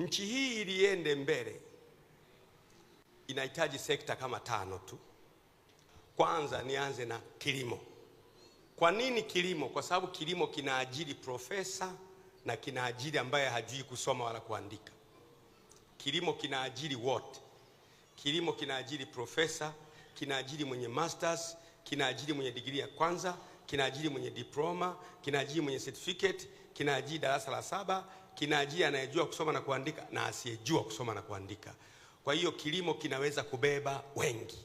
Nchi hii iliende mbele inahitaji sekta kama 5 tu. Kwanza nianze na kilimo. Kwa nini kilimo? Kwa sababu kilimo kinaajiri profesa na kinaajiri ambaye hajui kusoma wala kuandika. Kilimo kinaajiri wote. Kilimo kinaajiri profesa, kinaajiri mwenye masters, kinaajiri mwenye degree ya kwanza, kinaajiri mwenye diploma, kinaajiri mwenye certificate, kinaajiri darasa la 7, kinaajiri anayejua kusoma na kuandika na asiyejua kusoma na kuandika. Kwa hiyo kilimo kinaweza kubeba wengi,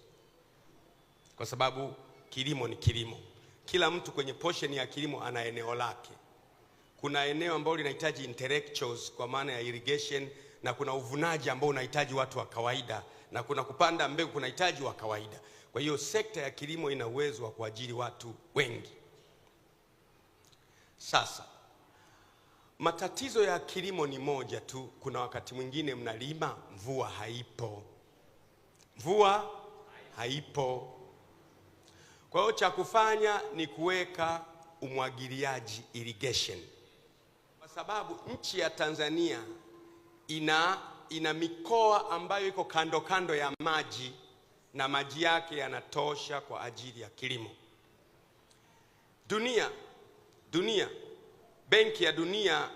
kwa sababu kilimo ni kilimo. Kila mtu kwenye portion ya kilimo ana eneo lake. Kuna eneo ambalo linahitaji intellectuals kwa maana ya irrigation, na kuna uvunaji ambao unahitaji watu wa kawaida, na kuna kupanda mbegu kunahitaji wa kawaida. Kwa hiyo sekta ya kilimo ina uwezo wa kuajiri watu wengi. Sasa matatizo ya kilimo ni moja tu. Kuna wakati mwingine mnalima, mvua haipo. Mvua haipo. Kwa hiyo cha kufanya ni kuweka umwagiliaji, irrigation. Kwa sababu nchi ya Tanzania ina mikoa ambayo iko kando kando ya maji, na maji yake yanatosha kwa ajili ya kilimo. Dunia, Benki ya Dunia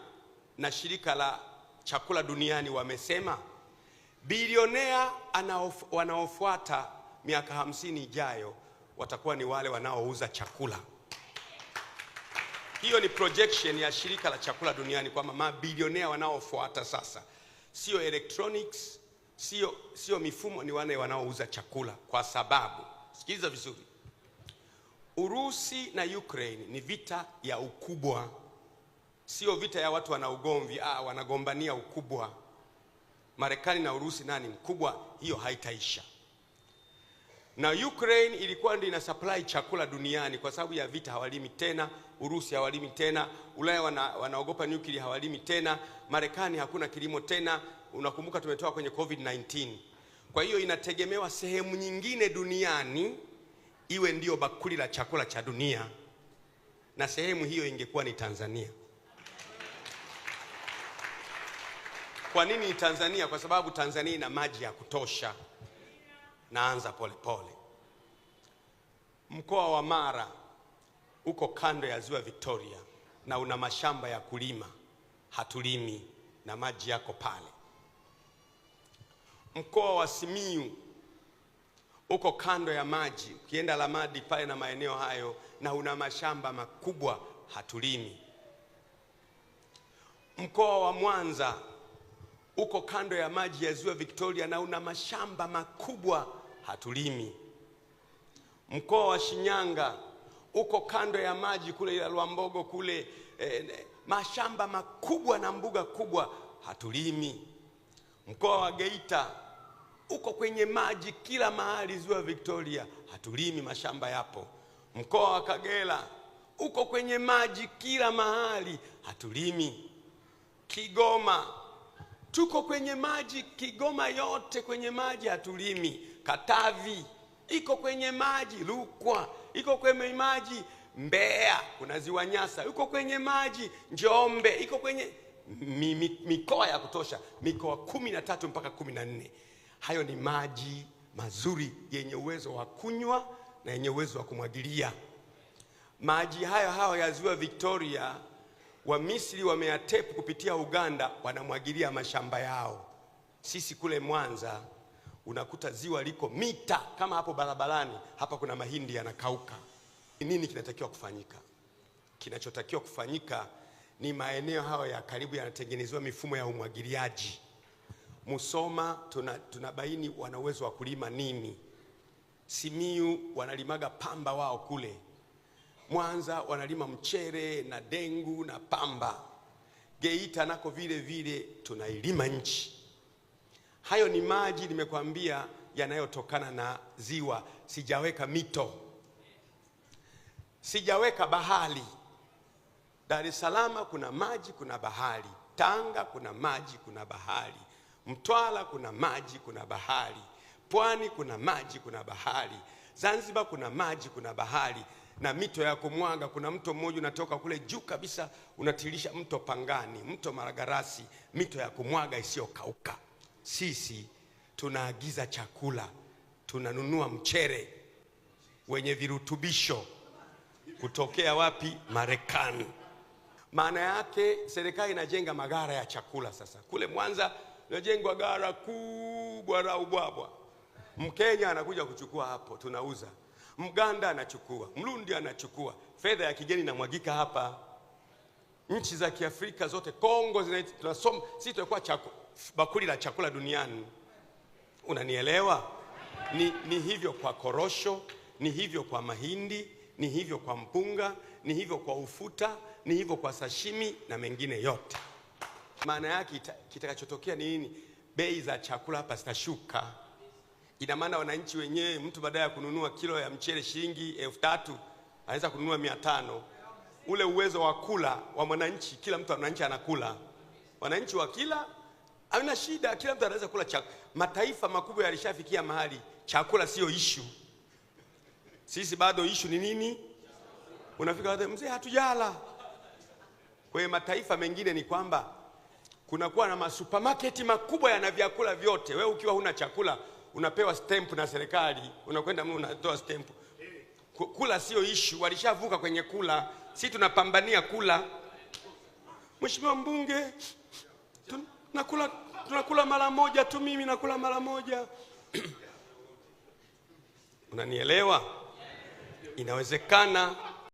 na Shirika la Chakula Duniani wamesema bilionea wanaofuata miaka 50 ijayo watakuwa ni wale wanaouza chakula. Hiyo ni projection ya Shirika la Chakula Duniani, kwamba mabilionea wanaofuata sasa sio electronics, sio mifumo, ni wale wanaouza chakula. Kwa sababu, sikiliza vizuri, Urusi na Ukraine ni vita ya ukubwa, sio vita ya watu wana ugomvi, wanagombania ukubwa. Marekani na Urusi nani mkubwa? Hiyo haitaisha. Na Ukraine ilikuwa ndio ina supply chakula duniani, kwa sababu ya vita hawalimi tena, Urusi hawalimi tena, Ulaya wanaogopa nuclear hawalimi tena, Marekani hakuna kilimo tena. Unakumbuka tumetoka kwenye COVID-19. Kwa hiyo inategemewa sehemu nyingine duniani iwe ndio bakuli la chakula cha dunia, na sehemu hiyo ingekuwa ni Tanzania. Kwa nini ni Tanzania? Kwa sababu Tanzania ina maji ya kutosha. Naanza pole. Mkoa wa Mara uko kando ya Ziwa Victoria na una mashamba ya kulima, hatulimi na maji yako pale. Mkoa wa Simiyu uko kando ya maji, ukienda Lamadi pale na maeneo hayo, na una mashamba makubwa, hatulimi. Mkoa wa Mwanza uko kando ya maji ya Ziwa Victoria na una mashamba makubwa, hatulimi. Mkoa wa Shinyanga uko kando ya maji kule ila Lwambogo kule, mashamba makubwa na mbuga kubwa, hatulimi. Mkoa wa Geita uko kwenye maji kila mahali Ziwa Victoria, hatulimi, mashamba yapo. Mkoa wa Kagera uko kwenye maji kila mahali, hatulimi. Kigoma tuko kwenye maji, Kigoma yote kwenye maji, hatulimi. Katavi iko kwenye maji, Rukwa iko kwenye maji, Mbeya kuna Ziwa Nyasa iko kwenye maji, Njombe iko kwenye mikoa ya kutosha, mikoa 13 mpaka 14. Hayo ni maji mazuri yenye uwezo wa kunywa na yenye uwezo wa kumwagilia. Maji hayo ya Ziwa Victoria wa Misri wameyatepu kupitia Uganda, wanamwagilia mashamba yao. Sisi kule Mwanza unakuta ziwa liko mita kama hapo barabarani, hapa kuna mahindi yanakauka. Nini kinatakiwa kufanyika? Kinachotakiwa kufanyika ni maeneo hayo ya karibu yanatengenezewa mifumo ya umwagiliaji. Musoma tunabaini wana uwezo wa kulima nini. Simiyu wanalimaga pamba wao kule. Mwanza wanalima mchere na dengu na pamba. Geita nako vile vile tunailima nchi. Hayo ni maji nimekwambia yanayotokana na ziwa. Sijaweka mito, sijaweka bahari. Dar es Salaam kuna maji, kuna bahari. Tanga kuna maji, kuna bahari. Mtwara kuna maji, kuna bahari. Pwani kuna maji, kuna bahari. Zanzibar kuna maji, kuna bahari. na mito ya kumwaga. Kuna mto mmoja unatoka kule juu kabisa unatilisha mto Pangani, mto Malagarasi, mito ya kumwaga isiyokauka. Sisi tunaagiza chakula, tunanunua mchere wenye virutubisho kutokea wapi? Marekani. Maana yake serikali inajenga magara ya chakula. Sasa kule Mwanza inajengwa gara kubwa la ubwabwa. Mkenya anakuja kuchukua hapo, tunauza. Mganda anachukua, Mrundi anachukua. Fedha ya kigeni inamwagika hapa. Nchi za Kiafrika zote, Kongo tunasoma, sisi tutakuwa bakuli la chakula duniani. Unanielewa? Ni hivyo kwa korosho, ni hivyo kwa mahindi, ni hivyo kwa mpunga, ni hivyo kwa ufuta, ni hivyo kwa sashimi na mengine yote. Maana yake kitakachotokea ni nini? Bei za chakula hapa zitashuka. Ina maana wananchi wenyewe, mtu baada ya kununua kilo ya mchele shilingi 3000 anaweza kununua 500. Ule uwezo wa kula wa mwananchi, kila mwananchi anakula. Wananchi wa kila haina shida, kila mtu anaweza kula chakula. Mataifa makubwa yalishafikia mahali chakula sio issue. Sisi bado issue ni nini? Unafika hata mzee hatujala. Kwa hiyo mataifa mengine ni kwamba kunakuwa na masupermarket makubwa yana vyakula vyote. Wewe ukiwa huna chakula unapewa stamp na serikali, unakwenda unatoa stamp. Kula sio issue, walishavuka kwenye kula. Sisi tunapambania kula. Mheshimiwa mbunge, tunakula mara moja tu, mimi nakula mara moja. Unanielewa? Inawezekana.